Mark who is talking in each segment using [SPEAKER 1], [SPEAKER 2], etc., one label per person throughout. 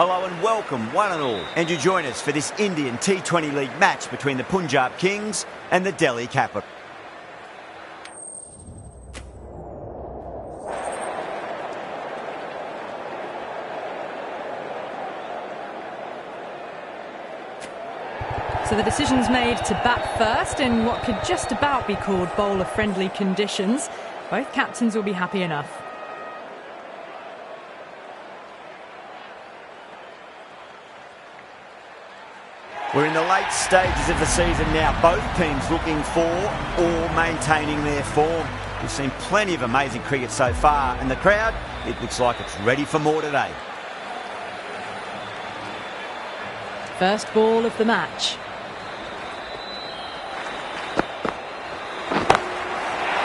[SPEAKER 1] Hello and welcome, one and all. And you join us for this Indian T20 League match between the Punjab Kings and the Delhi Capital.
[SPEAKER 2] So the decision's made to bat first in what could just about be called bowler-friendly conditions. Both captains will be happy enough.
[SPEAKER 1] We're in the late stages of the season now. Both teams looking for or maintaining their form. We've seen plenty of amazing cricket so far, and the crowd, it looks like it's ready for more today.
[SPEAKER 2] First ball of the match.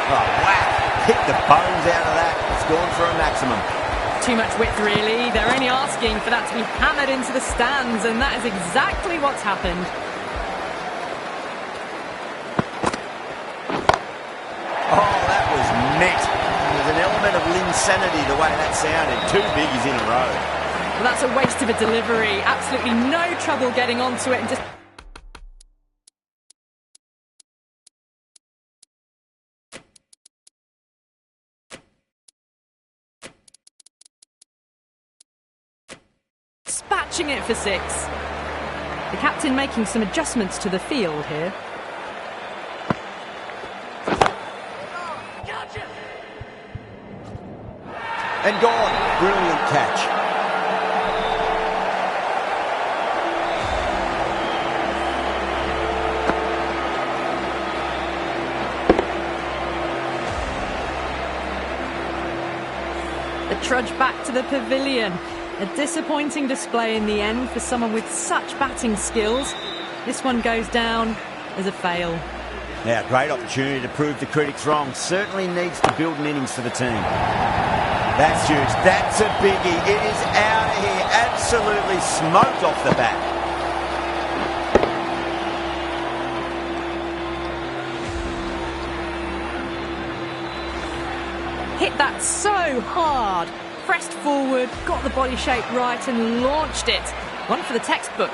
[SPEAKER 1] Oh, whack! Hit the bones out of that. It's gone for a maximum.
[SPEAKER 2] Too much width, really. They're only asking for that to be hammered into the stands, and that is exactly what's happened.
[SPEAKER 1] Oh, that was met. There's an element of insanity the way that sounded. Two biggies in a row.
[SPEAKER 2] Well, that's a waste of a delivery. Absolutely no trouble getting onto it and just... dispatching it for six. The captain making some adjustments to the field here.
[SPEAKER 1] And gone. Brilliant catch.
[SPEAKER 2] The trudge back to the pavilion. A disappointing display in the end for someone with such batting skills. This one goes down as a fail.
[SPEAKER 1] Now, great opportunity to prove the critics wrong. Certainly needs to build an innings for the team. That's huge. That's a biggie. It is out of here. Absolutely smoked off the bat.
[SPEAKER 2] Hit that so hard. Pressed forward, got the body shape right and launched it. One for the textbook.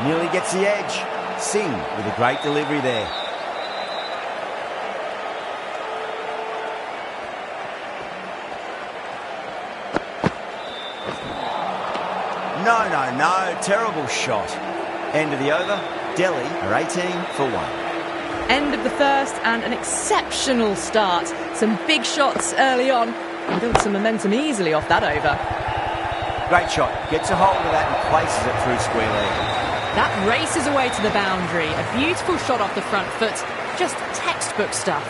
[SPEAKER 1] Nearly gets the edge. Singh with a great delivery there. No. Terrible shot. End of the over. Delhi are 18 for 1.
[SPEAKER 2] End of the first and an exceptional start. Some big shots early on and built some momentum easily off that over.
[SPEAKER 1] Great shot. Gets a hold of that and places it through square leg.
[SPEAKER 2] That races away to the boundary. A beautiful shot off the front foot. Just textbook stuff.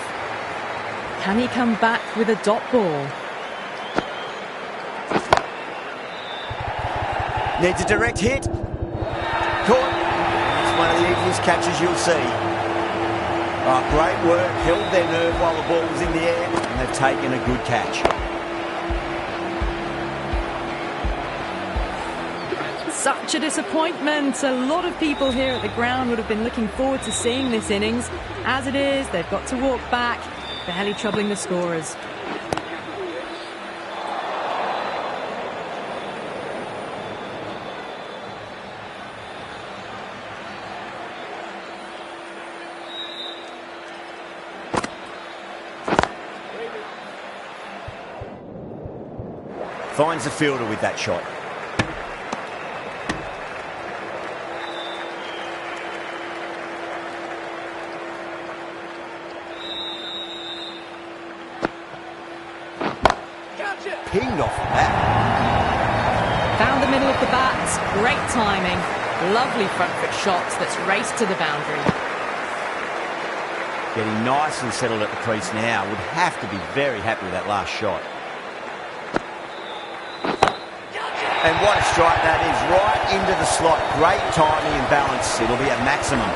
[SPEAKER 2] Can he come back with a dot ball?
[SPEAKER 1] Needs a direct hit. Caught. It's one of the easiest catches you'll see. Oh, great work, held their nerve while the ball was in the air, and they've taken a good catch.
[SPEAKER 2] Such a disappointment. A lot of people here at the ground would have been looking forward to seeing this innings. As it is, they've got to walk back, barely troubling the scorers.
[SPEAKER 1] Finds the fielder with that shot. Pinged off the bat.
[SPEAKER 2] Found the middle of the bat. Great timing. Lovely front foot shots that's raced to the boundary.
[SPEAKER 1] Getting nicely settled at the crease now. Would have to be very happy with that last shot. And what a strike that is, right into the slot. Great timing and balance. It'll be a maximum.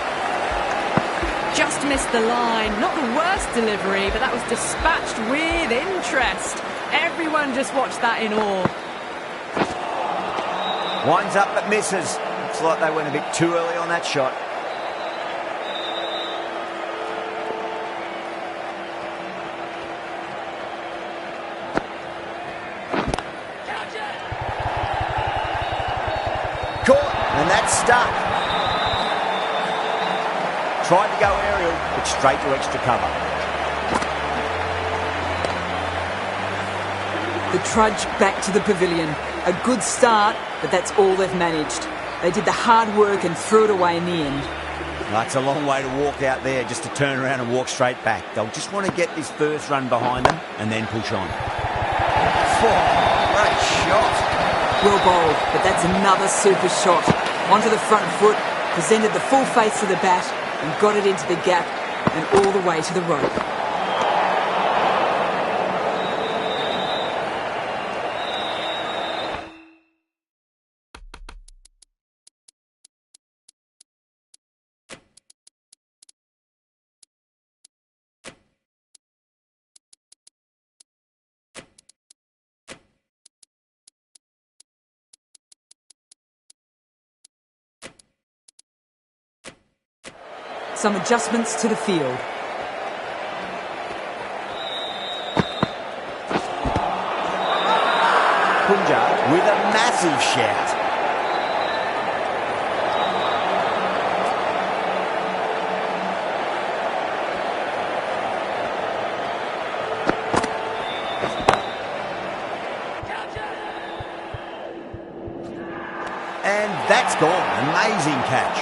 [SPEAKER 2] Just missed the line. Not the worst delivery, but that was dispatched with interest. Everyone just watched that in awe.
[SPEAKER 1] Winds up but misses. Looks like they went a bit too early on that shot. tried to go aerial, but straight to extra cover.
[SPEAKER 3] The trudge back to the pavilion. A good start, but that's all they've managed. They did the hard work and threw it away in the end.
[SPEAKER 1] That's a long way to walk out there just to turn around and walk straight back. They'll just want to get this first run behind them and then push on. Oh, great shot.
[SPEAKER 3] Well bowled, but that's another super shot. Onto the front foot, presented the full face of the bat and got it into the gap and all the way to the rope. Some adjustments to the field.
[SPEAKER 1] PUNJAB with a massive shout. And that's gone. Amazing catch.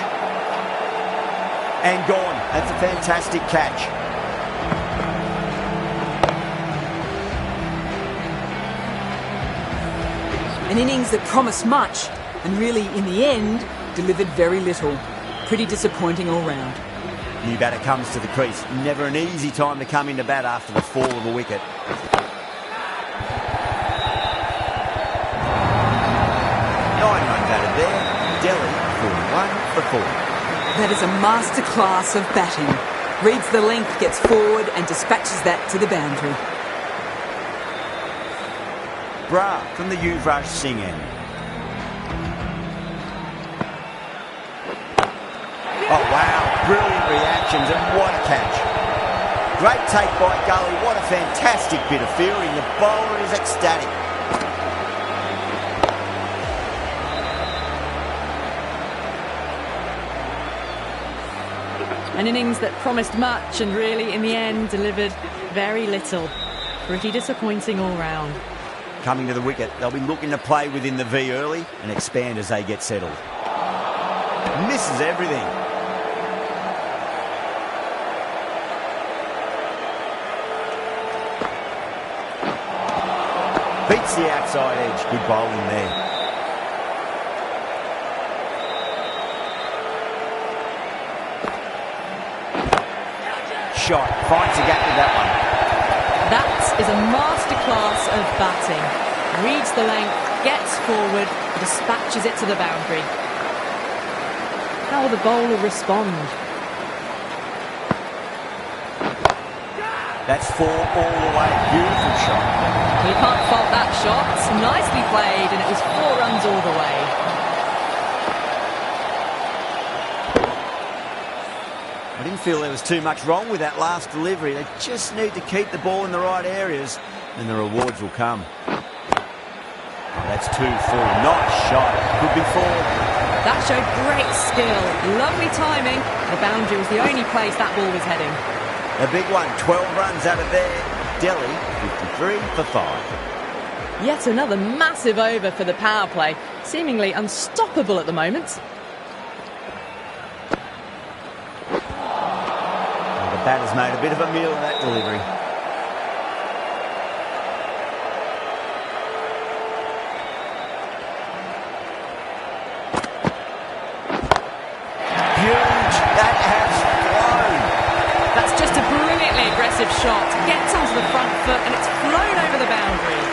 [SPEAKER 1] And gone. That's a fantastic catch.
[SPEAKER 3] An innings that promised much and really, in the end, delivered very little. Pretty disappointing all round.
[SPEAKER 1] New batter comes to the crease. Never an easy time to come into bat after the fall of a wicket. Nine-run batted there. Delhi for 1 for 4.
[SPEAKER 3] That is a masterclass of batting. Reads the length, gets forward and dispatches that to the boundary.
[SPEAKER 1] Bra from the Yuvraj Singh end. Oh wow, brilliant reactions and what a catch. Great take by Gully, what a fantastic bit of fielding. The bowler is ecstatic.
[SPEAKER 2] An innings that promised much and really, in the end, delivered very little. Pretty disappointing all round.
[SPEAKER 1] Coming to the wicket, they'll be looking to play within the V early and expand as they get settled. Misses everything. Beats the outside edge. Good bowling there. Shot. Finds a gap with that one.
[SPEAKER 2] That is a masterclass of batting. Reads the length, gets forward, dispatches it to the boundary. How will the bowler respond?
[SPEAKER 1] That's 4 all the way. Beautiful shot.
[SPEAKER 2] You can't fault that shot. Nicely played, and it was 4 runs all the way.
[SPEAKER 1] I didn't feel there was too much wrong with that last delivery. They just need to keep the ball in the right areas and the rewards will come. Oh, that's 2 full. Nice shot. Could be 4.
[SPEAKER 2] That showed great skill. Lovely timing. The boundary was the only place that ball was heading.
[SPEAKER 1] A big one. 12 runs out of there. Delhi, 53 for 5.
[SPEAKER 2] Yet another massive over for the power play. Seemingly unstoppable at the moment.
[SPEAKER 1] The batter's made a bit of a meal of that delivery. Huge. That has flown.
[SPEAKER 2] That's just a brilliantly aggressive shot. Gets onto the front foot and it's flown over the boundary.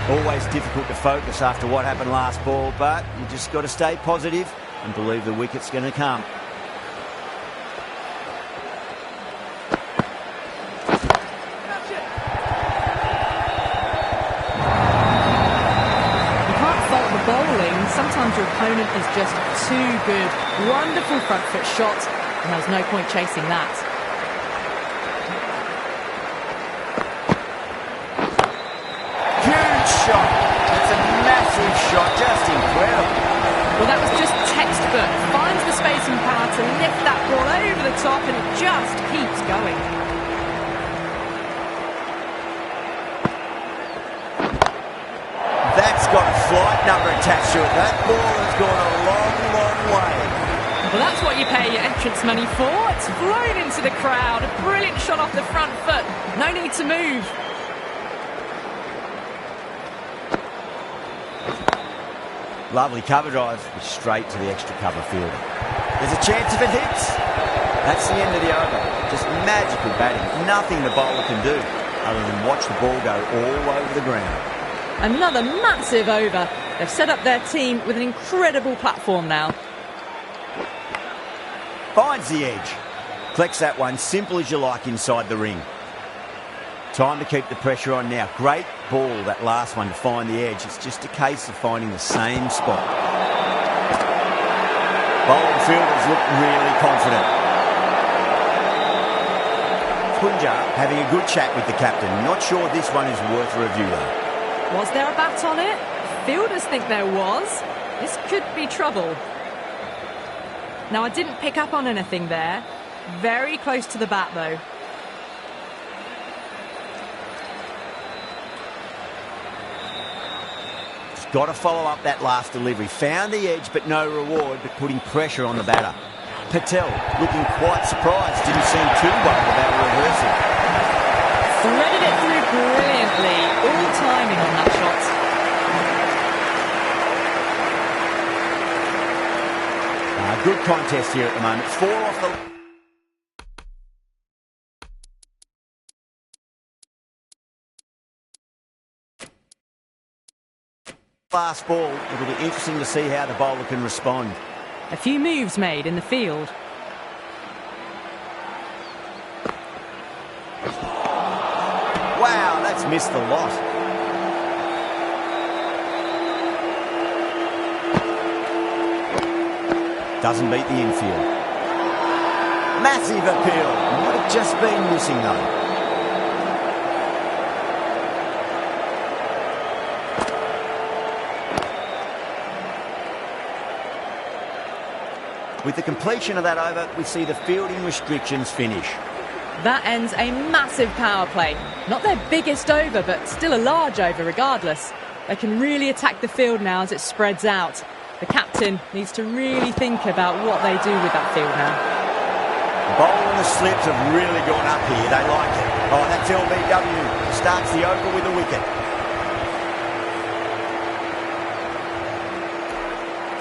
[SPEAKER 1] Always difficult to focus after what happened last ball, but you just got to stay positive and believe the wicket's going to come.
[SPEAKER 2] You can't fault the bowling. Sometimes your opponent is just too good. Wonderful front foot shot, and there's no point chasing that.
[SPEAKER 1] Shot. That's a massive shot. driver attached to it. That ball has gone a long, long way.
[SPEAKER 2] Well, that's what you pay your entrance money for. It's flown into the crowd. A brilliant shot off the front foot. No need to move.
[SPEAKER 1] Lovely cover drive, straight to the extra cover fielder. There's a chance if it hits. That's the end of the over. Just magical batting. Nothing the bowler can do other than watch the ball go all over the ground.
[SPEAKER 2] Another massive over. They've set up their team with an incredible platform now.
[SPEAKER 1] Finds the edge. Collects that one, simple as you like, inside the ring. Time to keep the pressure on now. Great ball, that last one, to find the edge. It's just a case of finding the same spot. Bowling fielders look really confident. PUNJAB having a good chat with the captain. Not sure this one is worth a review though.
[SPEAKER 2] Was there a bat on it? Fielders think there was. This could be trouble. Now, I didn't pick up on anything there. Very close to the bat though.
[SPEAKER 1] Got to follow up that last delivery. Found the edge, but no reward, but putting pressure on the batter. Patel looking quite surprised. Didn't seem too worried about reversing.
[SPEAKER 2] Threaded it through brilliantly. All timing on that shot.
[SPEAKER 1] Good contest here at the moment. 4 off the... last ball. It'll be interesting to see how the bowler can respond.
[SPEAKER 2] A few moves made in the field.
[SPEAKER 1] Wow, that's missed the lot. Doesn't beat the infield. Massive appeal. Might have just been missing though. With the completion of that over, we see the fielding restrictions finish.
[SPEAKER 2] That ends a massive power play. Not their biggest over, but still a large over regardless. They can really attack the field now as it spreads out. The captain needs to really think about what they do with that field now.
[SPEAKER 1] The bowl and the slips have really gone up here. They like it. Oh, that's LBW. Starts the over with a wicket.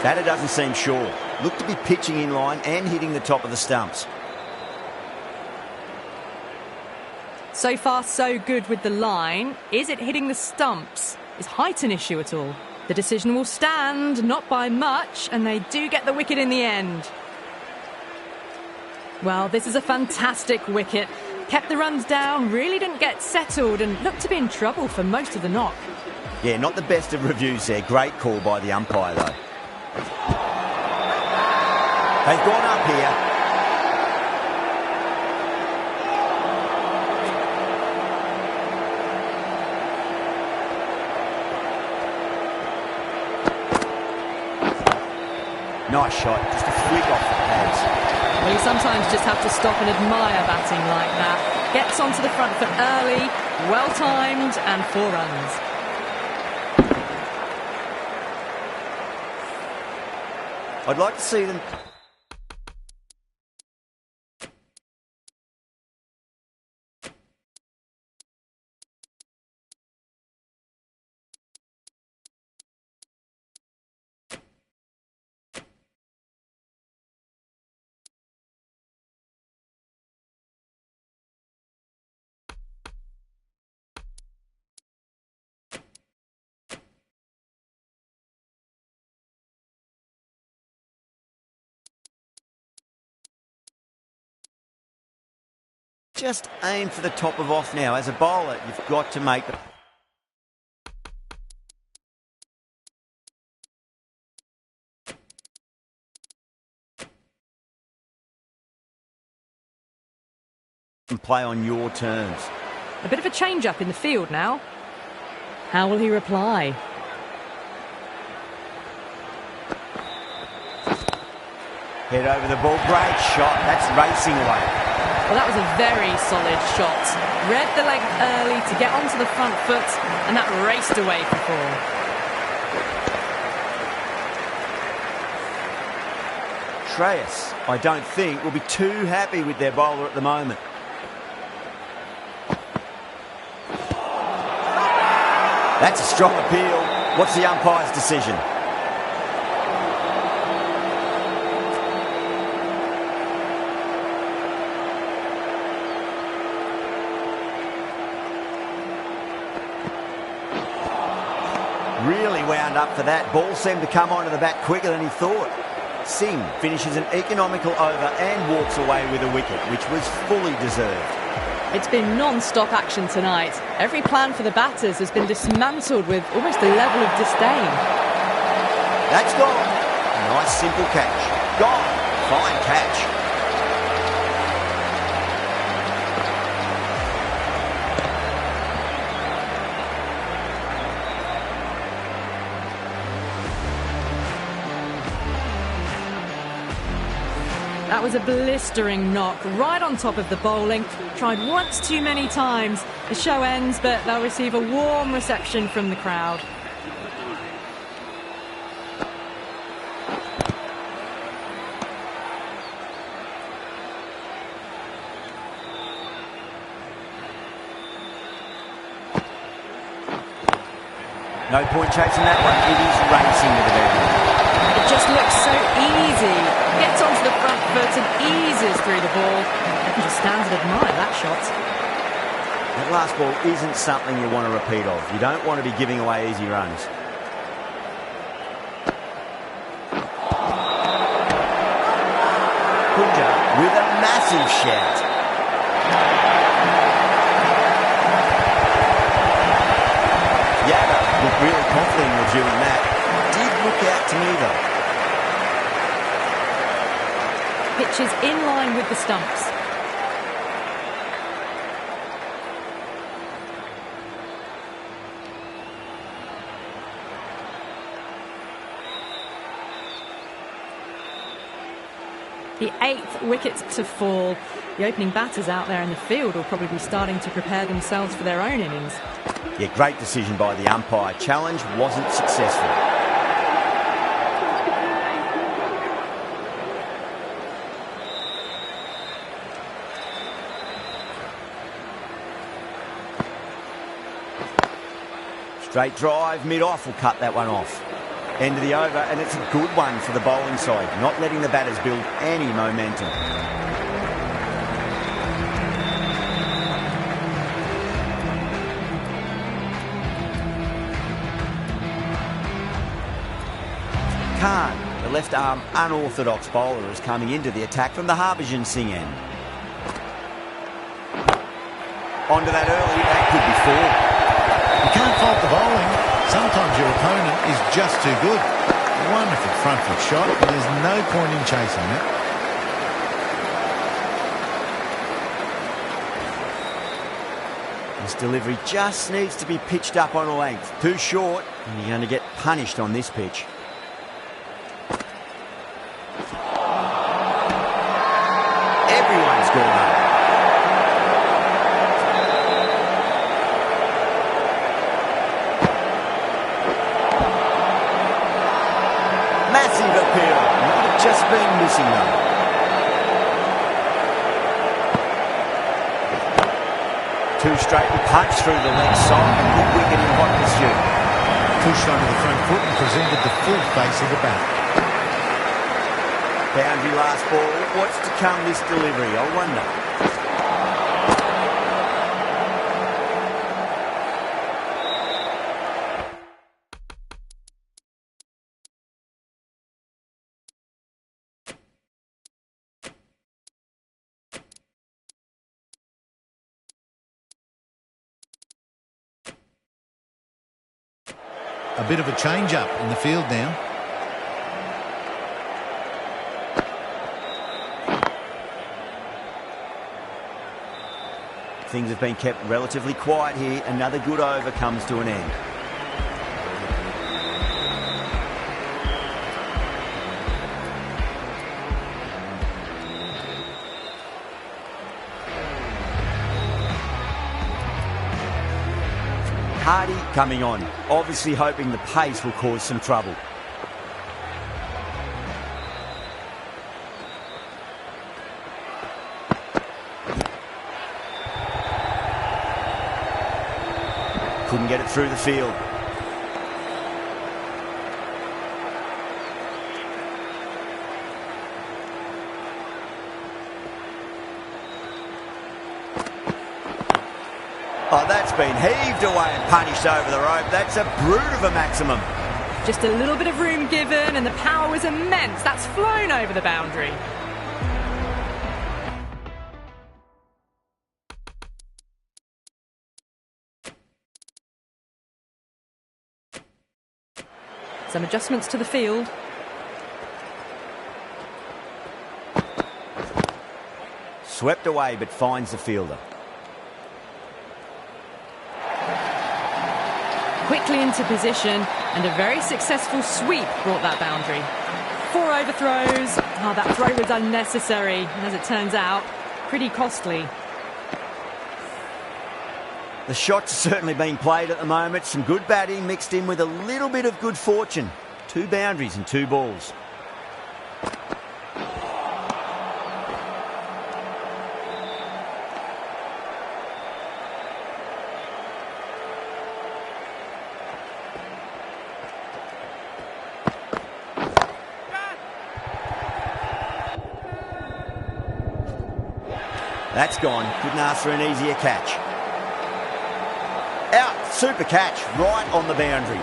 [SPEAKER 1] Batter doesn't seem sure. Looked to be pitching in line and hitting the top of the stumps.
[SPEAKER 2] So far, so good with the line. Is it hitting the stumps? Is height an issue at all? The decision will stand, not by much, and they do get the wicket in the end. Well, this is a fantastic wicket. Kept the runs down, really didn't get settled, and looked to be in trouble for most of the knock.
[SPEAKER 1] Yeah, not the best of reviews there. Great call by the umpire, though. They've gone up here. Nice shot, just a flick off the pads.
[SPEAKER 2] Well, you sometimes just have to stop and admire batting like that. Gets onto the front foot early, well timed, and 4 runs.
[SPEAKER 1] I'd like to see them... Just aim for the top of off now. As a bowler, you've got to make the... play on your terms.
[SPEAKER 2] A bit of a change-up in the field now. How will he reply?
[SPEAKER 1] Head over the ball. Great shot. That's racing away.
[SPEAKER 2] Well, that was a very solid shot. Read the leg early to get onto the front foot, and that raced away for 4.
[SPEAKER 1] Shreyas, I don't think, will be too happy with their bowler at the moment. That's a strong appeal. What's the umpire's decision? Really wound up for that. Ball seemed to come onto the bat quicker than he thought. Singh finishes an economical over and walks away with a wicket, which was fully deserved.
[SPEAKER 2] It's been non-stop action tonight. Every plan for the batters has been dismantled with almost a level of disdain.
[SPEAKER 1] That's gone. Nice simple catch. Gone. Fine catch.
[SPEAKER 2] That was a blistering knock right on top of the bowling. Tried once too many times. The show ends, but they'll receive a warm reception from the crowd.
[SPEAKER 1] No point chasing that one. It is racing to the very end.
[SPEAKER 2] It just looks so easy. Gets onto the front foot and eases through the ball. You can just stand and admire that shot.
[SPEAKER 1] That last ball isn't something you want to repeat of. You don't want to be giving away easy runs. PUNJAB with a massive shout. Yada looked really confident in reviewing that. Did look out to me though.
[SPEAKER 2] Pitch is in line with the stumps. The 8th wicket to fall. The opening batters out there in the field will probably be starting to prepare themselves for their own innings.
[SPEAKER 1] Yeah, great decision by the umpire. Challenge wasn't successful. Straight drive, mid-off will cut that one off. End of the over, and it's a good one for the bowling side, not letting the batters build any momentum. Khan, the left-arm unorthodox bowler, is coming into the attack from the Harbhajan Singh end. Onto that early, that could be 4.
[SPEAKER 4] You can't fault the bowling. Sometimes your opponent is just too good. Wonderful front foot shot, and there's no point in chasing it.
[SPEAKER 1] This delivery just needs to be pitched up on a length. Too short, and you're going to get punished on this pitch. Everyone's gone up. Massive appeal. Might have just been missing though. Two straight and punch through the left side. A good wicket in hot pursuit.
[SPEAKER 4] Pushed onto the front foot and presented the full face of the bat.
[SPEAKER 1] Boundary last ball. What's to come this delivery, I wonder.
[SPEAKER 4] A bit of a change-up in the field now.
[SPEAKER 1] Things have been kept relatively quiet here. Another good over comes to an end. Hardy coming on, obviously hoping the pace will cause some trouble. Couldn't get it through the field. Oh, that's been heaved away and punished over the rope. That's a brute of a maximum.
[SPEAKER 2] Just a little bit of room given and the power was immense. That's flown over the boundary. Some adjustments to the field.
[SPEAKER 1] Swept away but finds the fielder.
[SPEAKER 2] Quickly into position and a very successful sweep brought that boundary. 4 overthrows. Oh, that throw was unnecessary. As it turns out, pretty costly.
[SPEAKER 1] The shot's certainly being played at the moment. Some good batting mixed in with a little bit of good fortune. 2 boundaries and 2 balls. That's gone. Couldn't ask for an easier catch. Out. Super catch. Right on the boundary.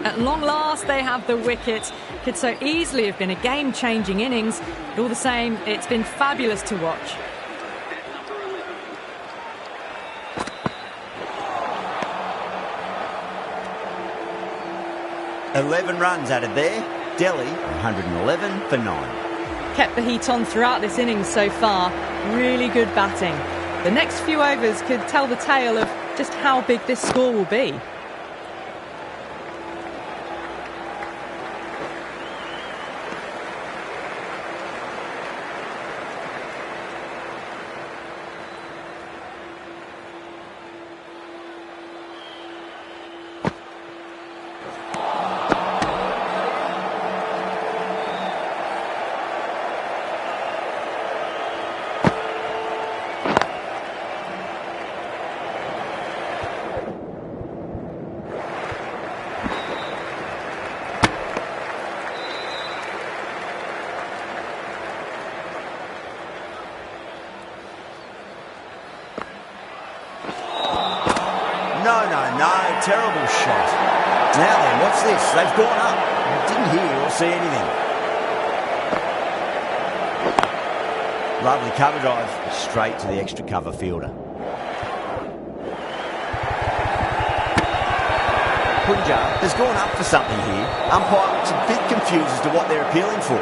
[SPEAKER 2] At long last, they have the wicket. Could so easily have been a game-changing innings. But all the same, it's been fabulous to watch.
[SPEAKER 1] $11 runs added there. Delhi, 111 for 9.
[SPEAKER 2] Kept the heat on throughout this innings so far. Really good batting. The next few overs could tell the tale of just how big this score will be.
[SPEAKER 1] No, terrible shot. Now then, what's this? They've gone up. I didn't hear or see anything. Lovely cover drive, straight to the extra cover fielder. Punjab has gone up for something here. Umpire looks a bit confused as to what they're appealing for.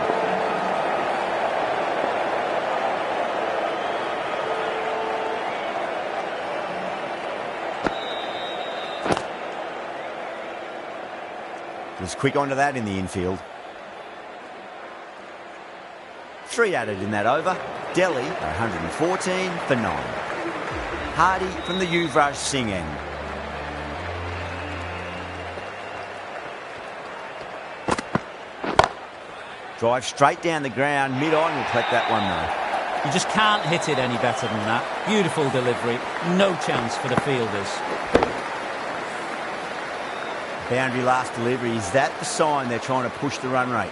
[SPEAKER 1] Was quick onto that in the infield. 3 added in that over. Delhi, 114 for 9. Hardy from the Yuvraj Singh end. Drive straight down the ground. Mid-on will collect that one though.
[SPEAKER 5] You just can't hit it any better than that. Beautiful delivery. No chance for the fielders.
[SPEAKER 1] Boundary last delivery. Is that the sign they're trying to push the run rate?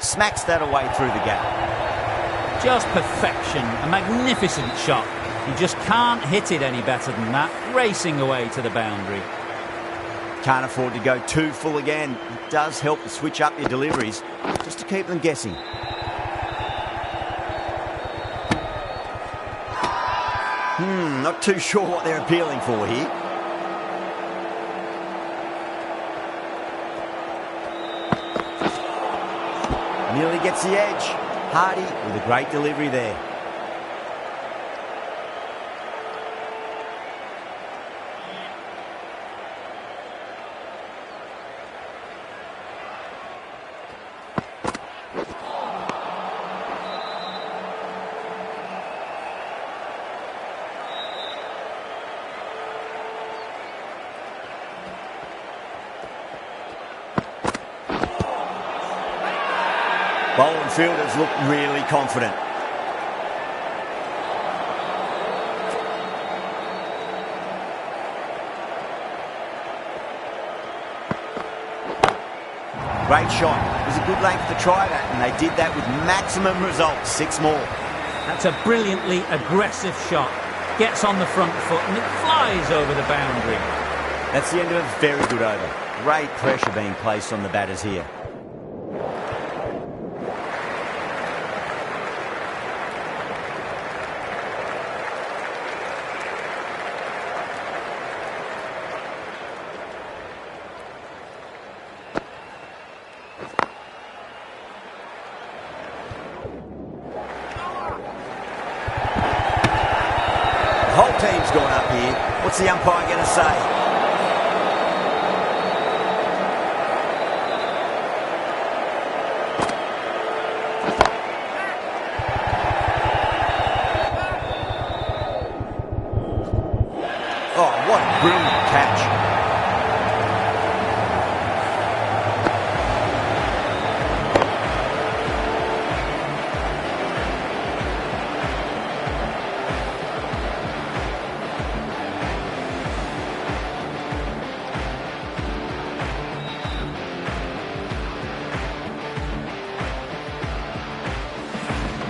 [SPEAKER 1] Smacks that away through the gap.
[SPEAKER 5] Just perfection. A magnificent shot. You just can't hit it any better than that. Racing away to the boundary.
[SPEAKER 1] Can't afford to go too full again. It does help to switch up your deliveries just to keep them guessing. Not too sure what they're appealing for here. Nearly gets the edge. Hardy with a great delivery there. fielders look really confident. Great shot. It was a good length to try that, and they did that with maximum results. 6 more.
[SPEAKER 5] That's a brilliantly aggressive shot. Gets on the front foot and it flies over the boundary.
[SPEAKER 1] That's the end of a very good over. Great pressure being placed on the batters here. The whole team's gone up here. What's the umpire going to say? Oh, what a brilliant catch.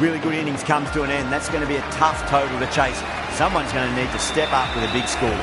[SPEAKER 1] Really good innings comes to an end. That's going to be a tough total to chase. Someone's going to need to step up with a big score.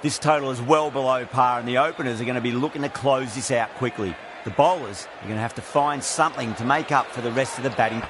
[SPEAKER 1] This total is well below par, and the openers are going to be looking to close this out quickly. The bowlers are going to have to find something to make up for the rest of the batting.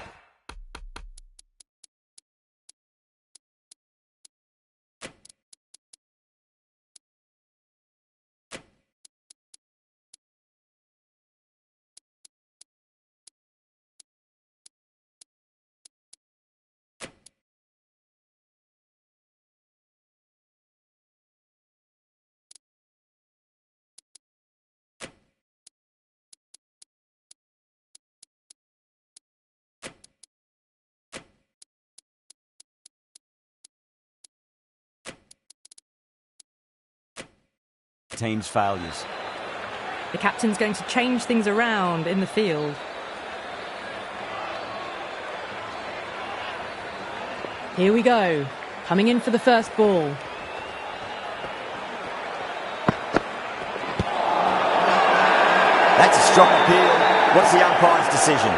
[SPEAKER 1] Team's failures.
[SPEAKER 2] The captain's going to change things around in the field. Here we go. Coming in for the first ball.
[SPEAKER 1] That's a strong appeal. What's the umpire's decision?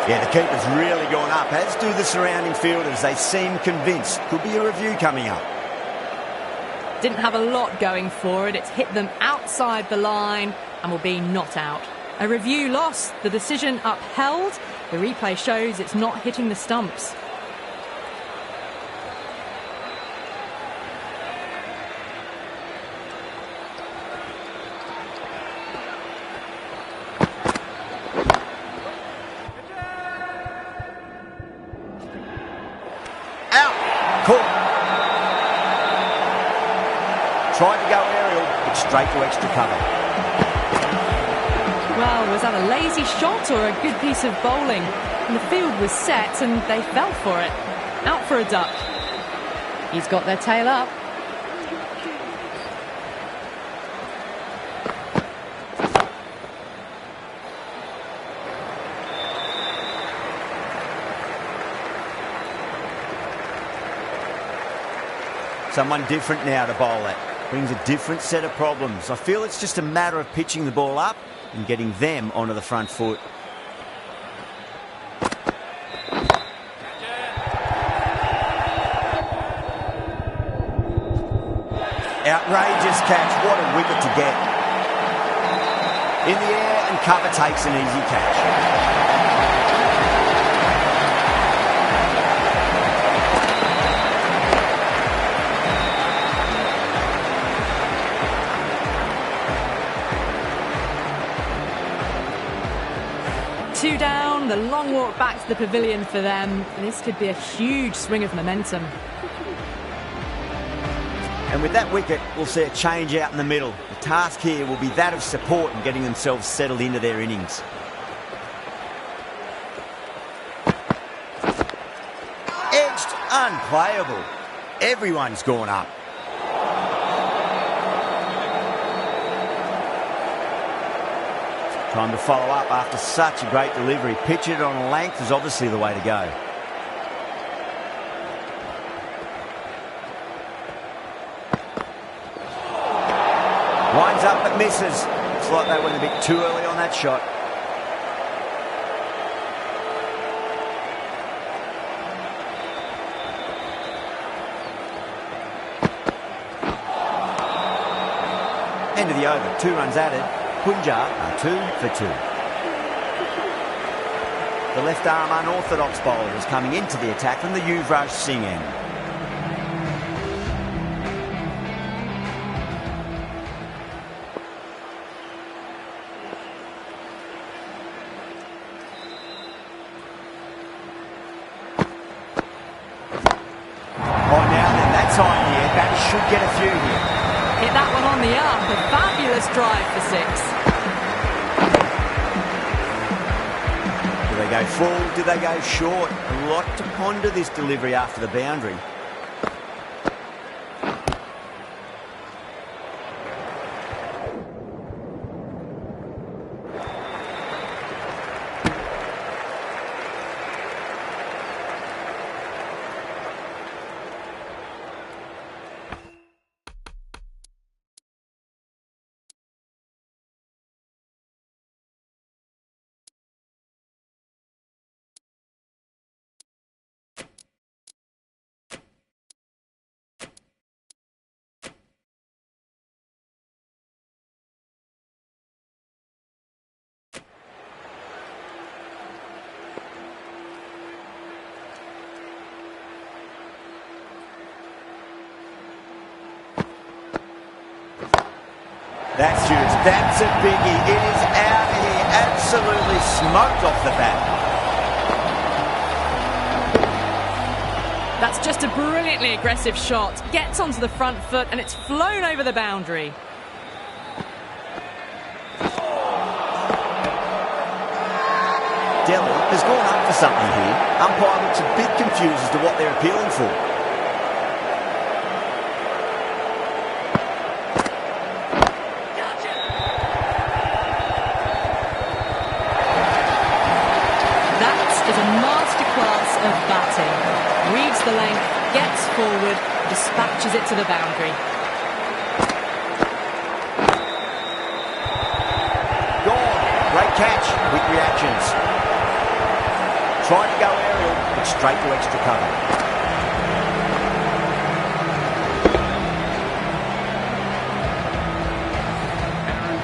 [SPEAKER 1] Yeah, the keeper's really gone up, as do the surrounding fielders. They seem convinced. Could be a review coming up.
[SPEAKER 2] Didn't have a lot going for it. It's hit them outside the line and will be not out. A review lost. The decision upheld. The replay shows it's not hitting the stumps.
[SPEAKER 1] Tried to go aerial, but straight to extra cover.
[SPEAKER 2] Well, was that a lazy shot or a good piece of bowling? And the field was set and they fell for it. Out for a duck. He's got their tail up.
[SPEAKER 1] Someone different now to bowl at. Brings a different set of problems. I feel it's just a matter of pitching the ball up and getting them onto the front foot. Outrageous catch. What a wicket to get. In the air and cover takes an easy catch.
[SPEAKER 2] the long walk back to the pavilion for them. This could be a huge swing of momentum.
[SPEAKER 1] And with that wicket, we'll see a change out in the middle. The task here will be that of support and getting themselves settled into their innings. Edged, unplayable. Everyone's gone up. Time to follow up after such a great delivery. Pitching it on length is obviously the way to go. Winds up but misses. Looks like they went a bit too early on that shot. End of the over. 2 runs added. PUNJAB are 2 for 2. The left arm unorthodox bowler is coming into the attack from the Yuvraj Singh end. Oh, now then, that's on here. Batters should get a few here.
[SPEAKER 2] Hit that one on the arm. A fabulous drive for 6.
[SPEAKER 1] Do they go full? Do they go short? A lot to ponder this delivery after the boundary. That's huge. That's a biggie. It is out of here. Absolutely smoked off the bat.
[SPEAKER 2] That's just a brilliantly aggressive shot. Gets onto the front foot and it's flown over the boundary.
[SPEAKER 1] Delhi has gone up for something here. Umpire looks a bit confused as to what they're appealing for.
[SPEAKER 2] Reads the length, gets forward, dispatches it to the boundary.
[SPEAKER 1] Gone. Great catch. Quick reactions. Tried to go aerial, but straight to extra cover.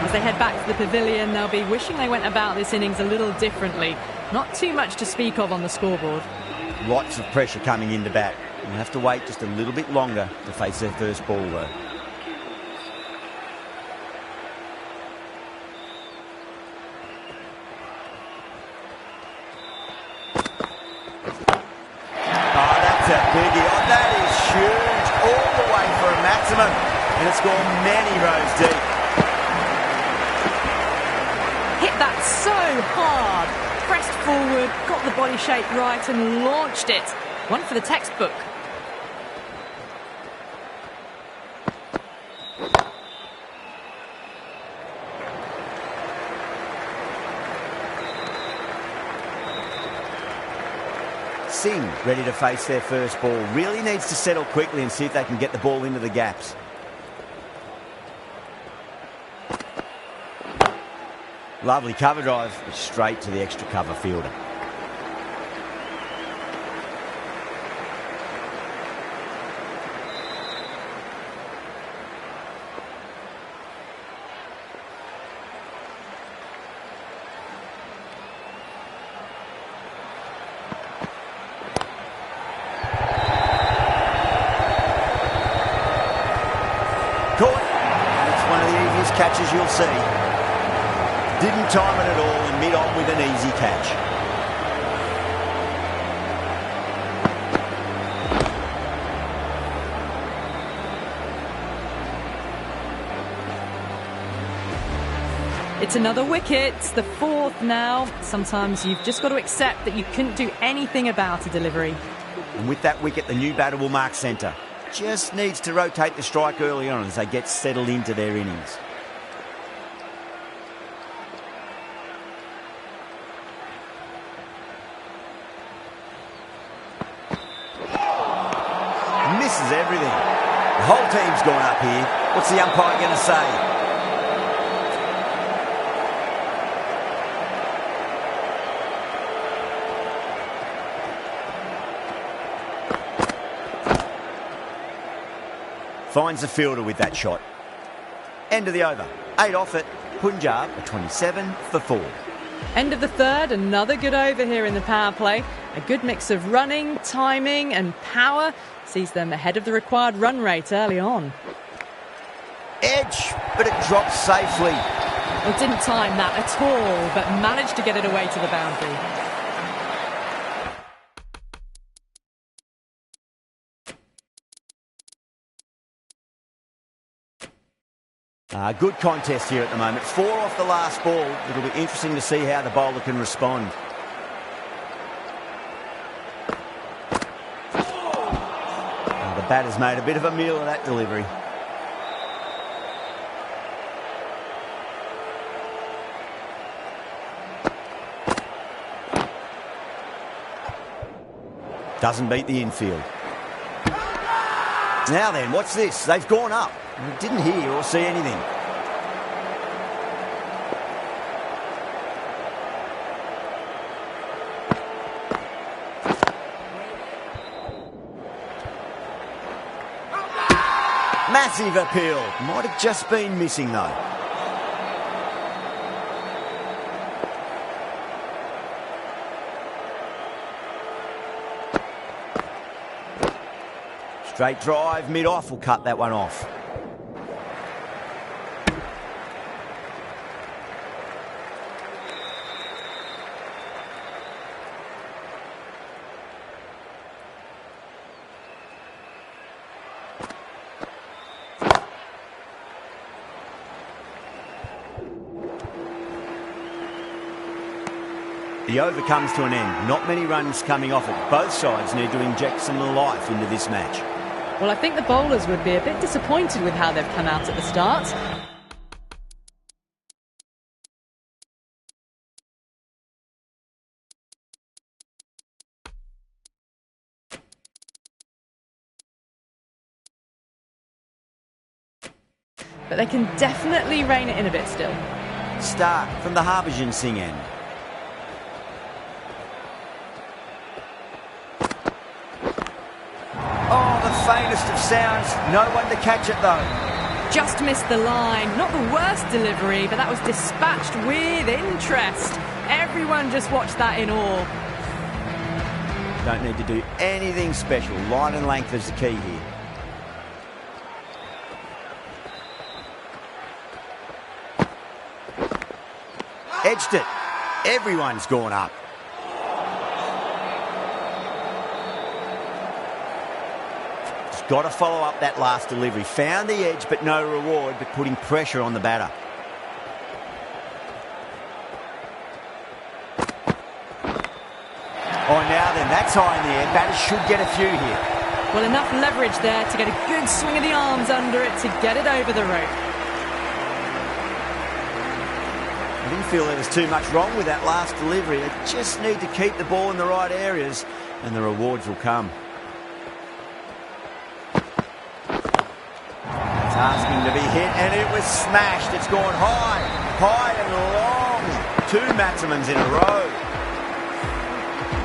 [SPEAKER 2] As they head back to the pavilion, they'll be wishing they went about this innings a little differently. Not too much to speak of on the scoreboard.
[SPEAKER 1] Lots of pressure coming into bat. We'll have to wait just a little bit longer to face their first ball, though. Oh, that's a biggie. Oh, that is huge. All the way for a maximum. And it's gone many rows deep.
[SPEAKER 2] Hit that so hard. Pressed forward, got the body shape right and launched it. One for the textbook.
[SPEAKER 1] Singh ready to face their first ball. Really needs to settle quickly and see if they can get the ball into the gaps. Lovely cover drive, but straight to the extra cover fielder. Caught. It's one of the easiest catches you'll see. Didn't time it at all and mid-on with an easy catch.
[SPEAKER 2] It's another wicket, the fourth now. Sometimes you've just got to accept that you couldn't do anything about a delivery.
[SPEAKER 1] And with that wicket, the new batter will mark centre. Just needs to rotate the strike early on as they get settled into their innings. Misses everything. The whole team's gone up here. What's the umpire going to say? Finds the fielder with that shot. End of the over. 8 off it. Punjab are 27 for 4.
[SPEAKER 2] End of the third, another good over here in the power play. A good mix of running, timing and power sees them ahead of the required run rate early on.
[SPEAKER 1] Edge, but it drops safely.
[SPEAKER 2] Well, didn't time that at all, but managed to get it away to the boundary.
[SPEAKER 1] Good contest here at the moment. 4 off the last ball. It'll be interesting to see how the bowler can respond. The batter's made a bit of a meal of that delivery. Doesn't beat the infield. Now then, what's this? They've gone up. Didn't hear or see anything. Massive appeal. Might have just been missing though. Straight drive, mid-off will cut that one off. The over comes to an end. Not many runs coming off it. Both sides need to inject some life into this match.
[SPEAKER 2] Well, I think the bowlers would be a bit disappointed with how they've come out at the start. But they can definitely rein it in a bit still.
[SPEAKER 1] Start from the Harbhajan Singh end. Oh, the faintest of sounds. No one to catch it, though.
[SPEAKER 2] Just missed the line. Not the worst delivery, but that was dispatched with interest. Everyone just watched that in awe.
[SPEAKER 1] Don't need to do anything special. Line and length is the key here. Edged it. Everyone's gone up. Got to follow up that last delivery. Found the edge, but no reward, but putting pressure on the batter. Oh, now then, that's high in the air. Batters should get a few here.
[SPEAKER 2] Well, enough leverage there to get a good swing of the arms under it to get it over the rope.
[SPEAKER 1] I didn't feel there was too much wrong with that last delivery. They just need to keep the ball in the right areas, and the rewards will come. Asking to be hit, and it was smashed. It's gone high, high and long. 2 maximums in a row.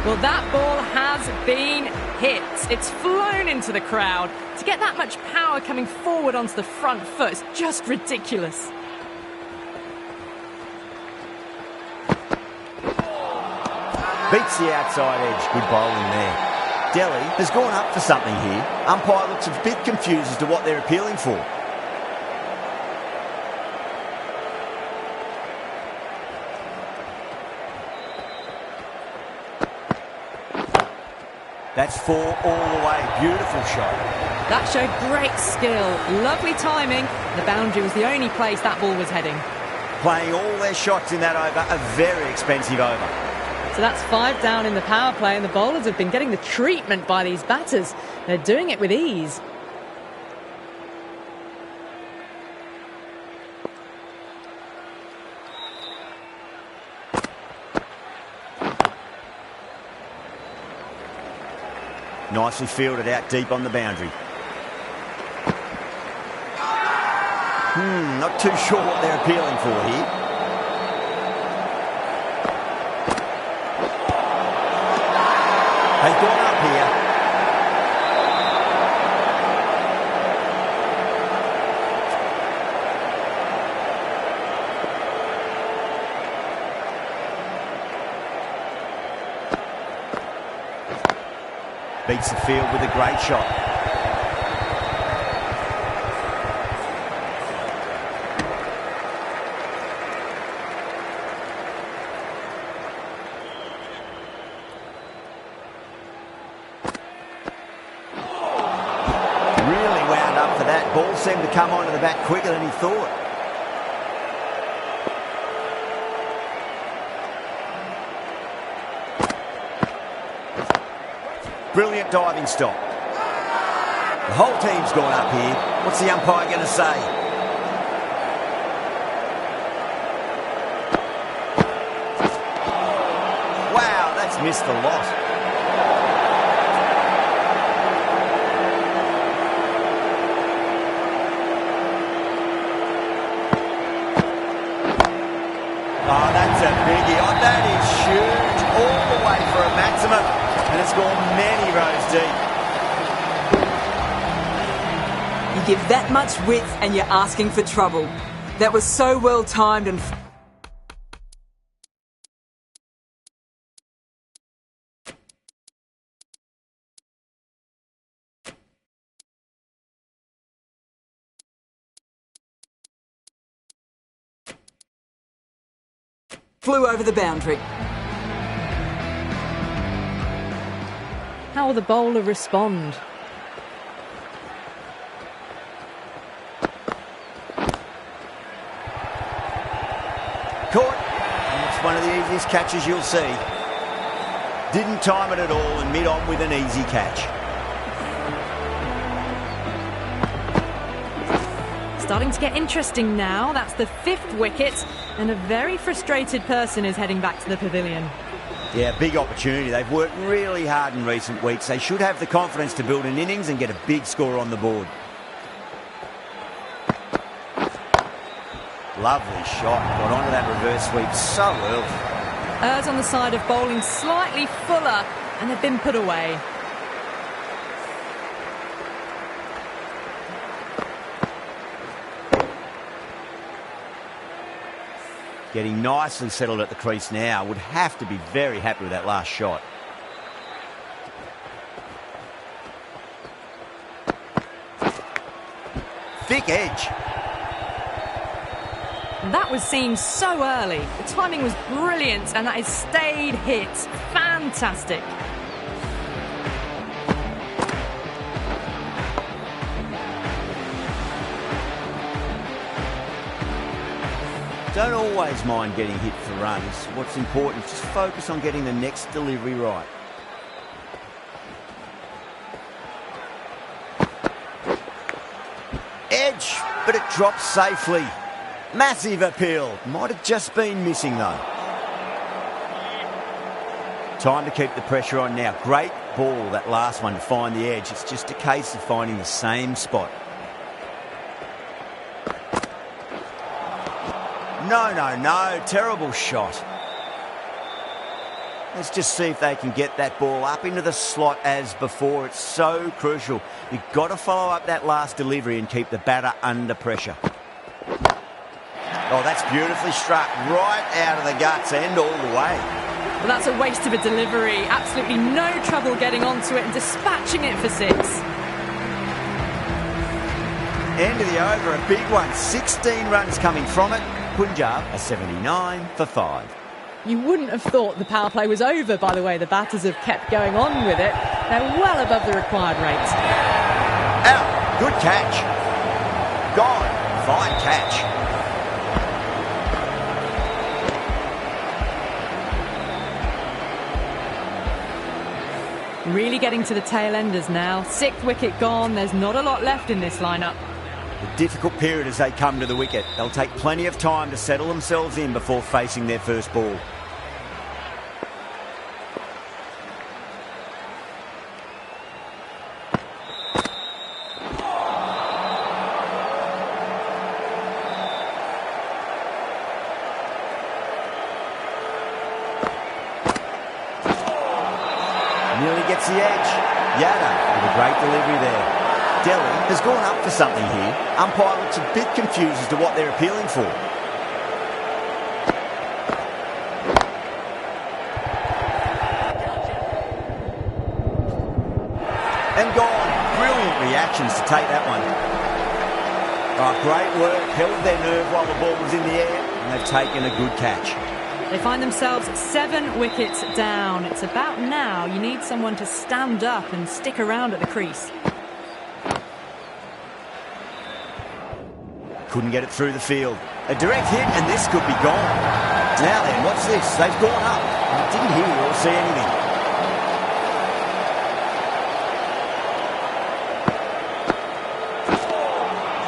[SPEAKER 2] Well, that ball has been hit. It's flown into the crowd. To get that much power coming forward onto the front foot is just ridiculous.
[SPEAKER 1] Beats the outside edge. Good bowling there. Delhi has gone up for something here. Umpire looks a bit confused as to what they're appealing for. That's 4 all the way. Beautiful shot.
[SPEAKER 2] That showed great skill. Lovely timing. The boundary was the only place that ball was heading.
[SPEAKER 1] playing all their shots in that over, a very expensive over.
[SPEAKER 2] So that's 5 down in the power play, and the bowlers have been getting the treatment by these batters. They're doing it with ease.
[SPEAKER 1] Nicely fielded out deep on the boundary. Not too sure what they're appealing for here. They've gone up here. Beats the field with a great shot. Really wound up for that. Ball seemed to come onto the bat quicker than he thought. Brilliant diving stop. The whole team's gone up here. What's the umpire going to say? Wow, that's missed a lot. Oh, that's a biggie. Oh, that is huge. All the way for a maximum. And it's gone many rows deep.
[SPEAKER 3] You give that much width and you're asking for trouble. That was so well timed and flew over the boundary.
[SPEAKER 2] How will the bowler respond?
[SPEAKER 1] Caught. And it's one of the easiest catches you'll see. Didn't time it at all and mid-on with an easy catch.
[SPEAKER 2] Starting to get interesting now. That's the 5th wicket, and a very frustrated person is heading back to the pavilion.
[SPEAKER 1] Yeah, big opportunity. They've worked really hard in recent weeks. They should have the confidence to build an innings and get a big score on the board. Lovely shot. Got onto that reverse sweep so well.
[SPEAKER 2] Errs on the side of bowling slightly fuller, and they've been put away.
[SPEAKER 1] Getting nicely settled at the crease now. Would have to be very happy with that last shot. Thick edge.
[SPEAKER 2] That was seen so early. The timing was brilliant, and that is stayed hit. Fantastic.
[SPEAKER 1] Don't always mind getting hit for runs. What's important is just focus on getting the next delivery right. Edge, but it drops safely. Massive appeal. Might have just been missing though. Time to keep the pressure on now. Great ball, that last one, to find the edge. It's just a case of finding the same spot. No. Terrible shot. Let's just see if they can get that ball up into the slot as before. It's so crucial. You've got to follow up that last delivery and keep the batter under pressure. Oh, that's beautifully struck. Right out of the guts and all the way.
[SPEAKER 2] Well, that's a waste of a delivery. Absolutely no trouble getting onto it and dispatching it for 6.
[SPEAKER 1] End of the over, a big one. 16 runs coming from it. Punjab are 79 for 5.
[SPEAKER 2] You wouldn't have thought the power play was over by the way the batters have kept going on with it. They're well above the required rate.
[SPEAKER 1] Out. Good catch. Gone. Fine catch.
[SPEAKER 2] Really getting to the tail enders now. 6th wicket gone. There's not a lot left in this lineup.
[SPEAKER 1] A difficult period as they come to the wicket. They'll take plenty of time to settle themselves in before facing their first ball. Nearly gets the edge. Yada with a great delivery there. Delhi has gone up for something here. Umpire looks a bit confused as to what they're appealing for. And gone. Brilliant reactions to take that one. Oh, great work. Held their nerve while the ball was in the air, and they've taken a good catch.
[SPEAKER 2] They find themselves 7 wickets down. It's about now you need someone to stand up and stick around at the crease.
[SPEAKER 1] Couldn't get it through the field. A direct hit, and this could be gone. Now then, watch this. They've gone up. I didn't hear or see anything.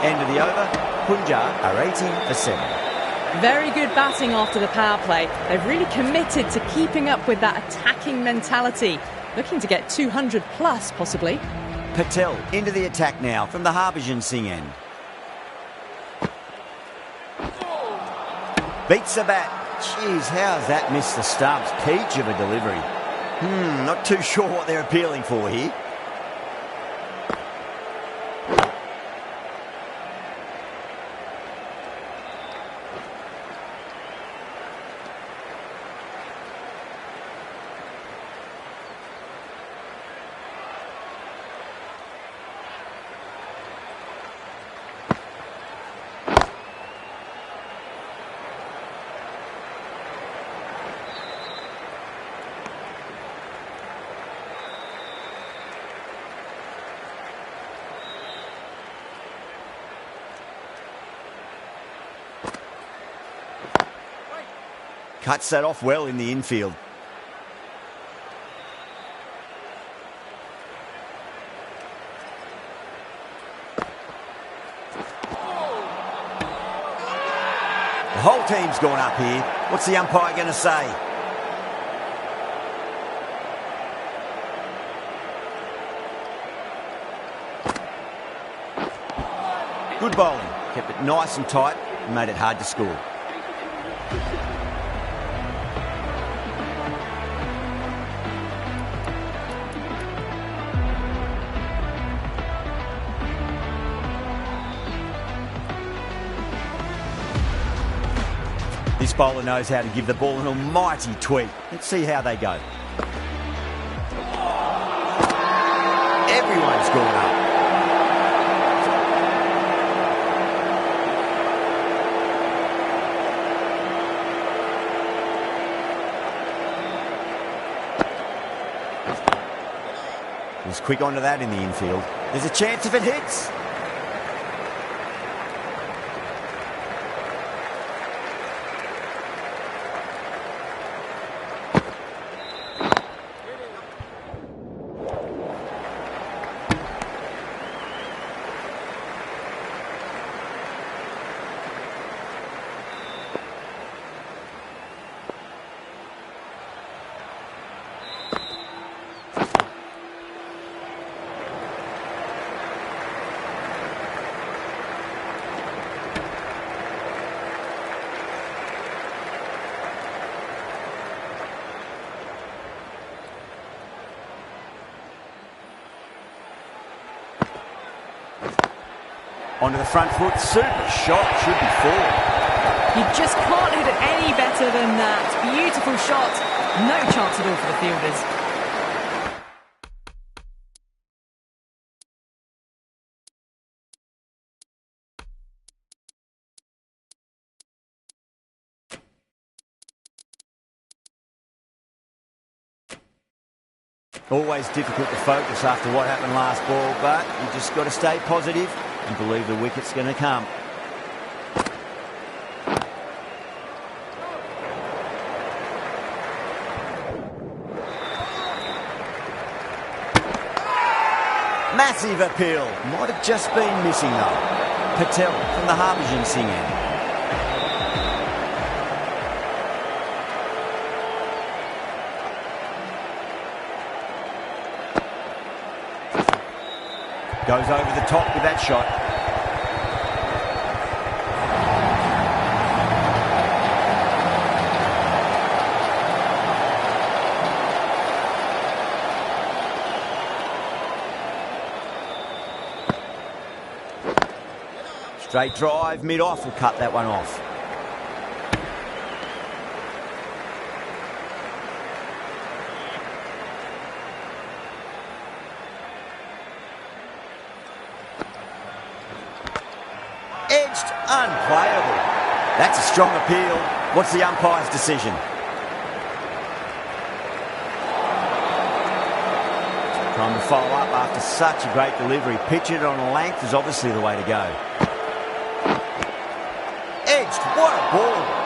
[SPEAKER 1] End of the over. Punjab are 18 for 7.
[SPEAKER 2] Very good batting after the power play. They've really committed to keeping up with that attacking mentality. Looking to get 200 plus, possibly.
[SPEAKER 1] Patel into the attack now from the Harbhajan Singh end. Beats the bat. Jeez, how's that missed the stumps? Peach of a delivery. Not too sure what they're appealing for here. Cuts that off well in the infield. The whole team's gone up here. What's the umpire going to say? Good bowling. Kept it nice and tight and made it hard to score. This bowler knows how to give the ball an almighty tweak. Let's see how they go. Everyone's gone up. He's quick onto that in the infield. There's a chance if it hits. Onto the front foot, super shot, should be 4.
[SPEAKER 2] You just can't hit it any better than that. Beautiful shot, no chance at all for the fielders.
[SPEAKER 1] Always difficult to focus after what happened last ball, but you just got to stay positive and believe the wicket's going to come. Massive appeal. Might have just been missing though. Patel from the Harbhajan Singh end. Goes over the top with that shot. Straight drive, mid-off will cut that one off. Edged, unplayable. That's a strong appeal. What's the umpire's decision? Time to follow up after such a great delivery. Pitch it on a length is obviously the way to go. Edged, what a ball.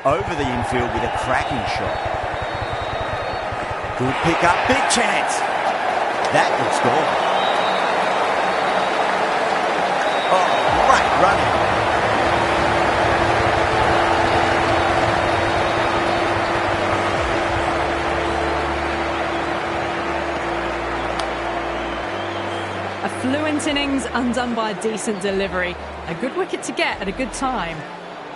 [SPEAKER 1] Over the infield with a cracking shot. Good pick up, big chance. That looks gone. Oh, great running.
[SPEAKER 2] A fluent innings undone by a decent delivery. A good wicket to get at a good time.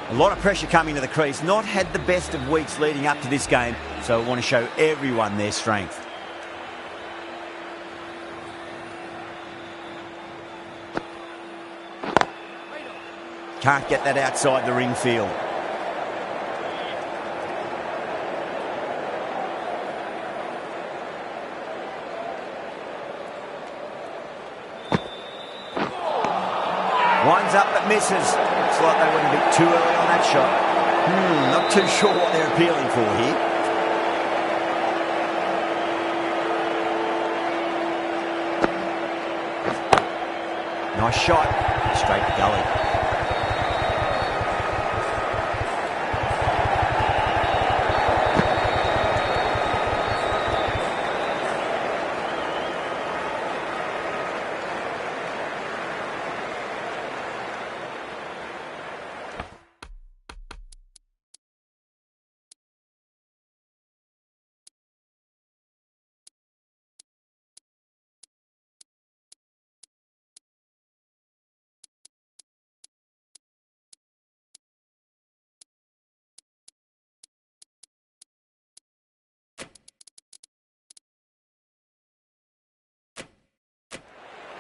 [SPEAKER 1] A lot of pressure coming to the crease. Not had the best of weeks leading up to this game, so I want to show everyone their strength. Can't get that outside the ring field. Winds up but misses. Looks like they went a bit too early on that shot. Not too sure what they're appealing for here. Nice shot. Straight to gully.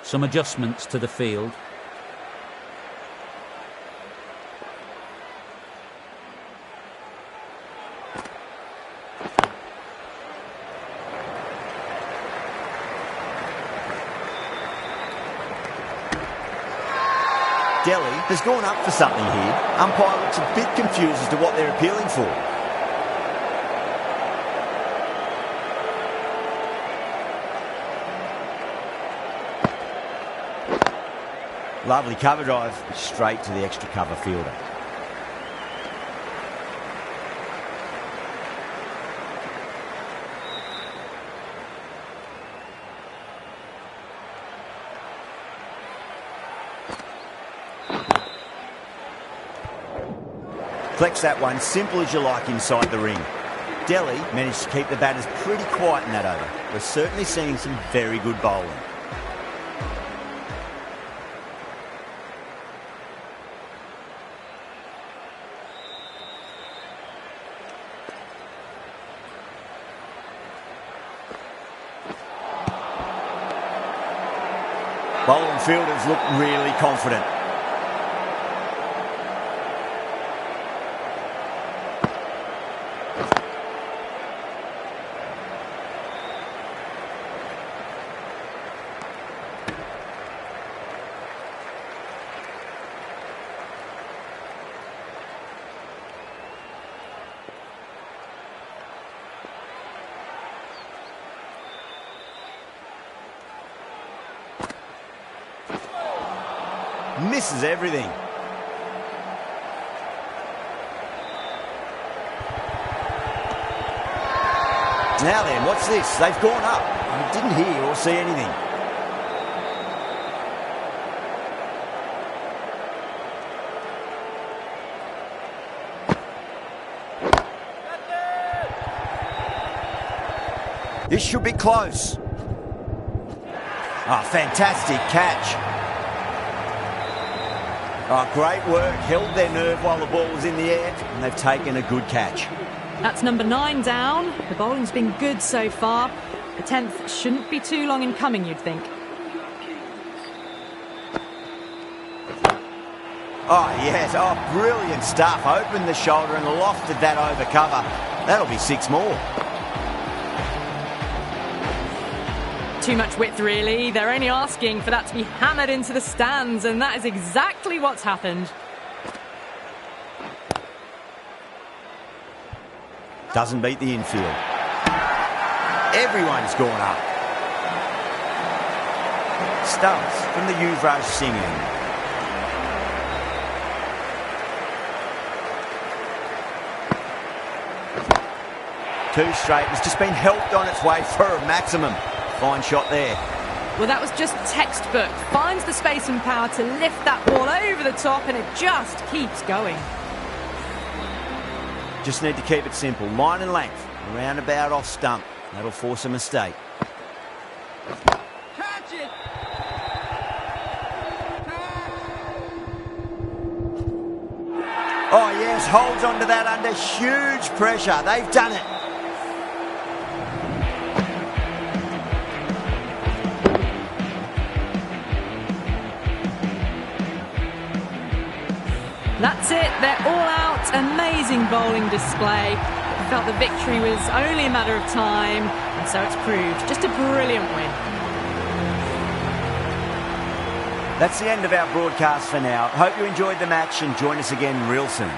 [SPEAKER 5] Some adjustments to the field.
[SPEAKER 1] Delhi has gone up for something here. Umpire looks a bit confused as to what they're appealing for. Lovely cover drive, straight to the extra cover fielder. Flex that one, simple as you like inside the ring. Delhi managed to keep the batters pretty quiet in that over. We're certainly seeing some very good bowling. Bowling fielders look really confident. misses everything. Now then, what's this? They've gone up. I didn't hear or see anything. This should be close. Oh, fantastic catch. Oh, great work. Held their nerve while the ball was in the air, and they've taken a good catch.
[SPEAKER 2] That's number 9 down. The bowling's been good so far. The 10th shouldn't be too long in coming, you'd think.
[SPEAKER 1] Oh, yes. Oh, brilliant stuff. Opened the shoulder and lofted that over cover. That'll be 6 more.
[SPEAKER 2] Too much width, really. They're only asking for that to be hammered into the stands, and that is exactly what's happened.
[SPEAKER 1] Doesn't beat the infield. Everyone's gone up. Starts from the Yuvraj Singh end. Two straight. It's just been helped on its way for a maximum. Fine shot there.
[SPEAKER 2] Well, that was just textbook. Finds the space and power to lift that ball over the top, and it just keeps going.
[SPEAKER 1] Just need to keep it simple. Line and length. Around about off stump. That'll force a mistake.
[SPEAKER 3] Catch it!
[SPEAKER 1] Oh, yes. Holds on to that under huge pressure. They've done it.
[SPEAKER 2] That's it, they're all out. Amazing bowling display. I felt the victory was only a matter of time, and so it's proved. Just a brilliant win.
[SPEAKER 1] That's the end of our broadcast for now. Hope you enjoyed the match and join us again real soon.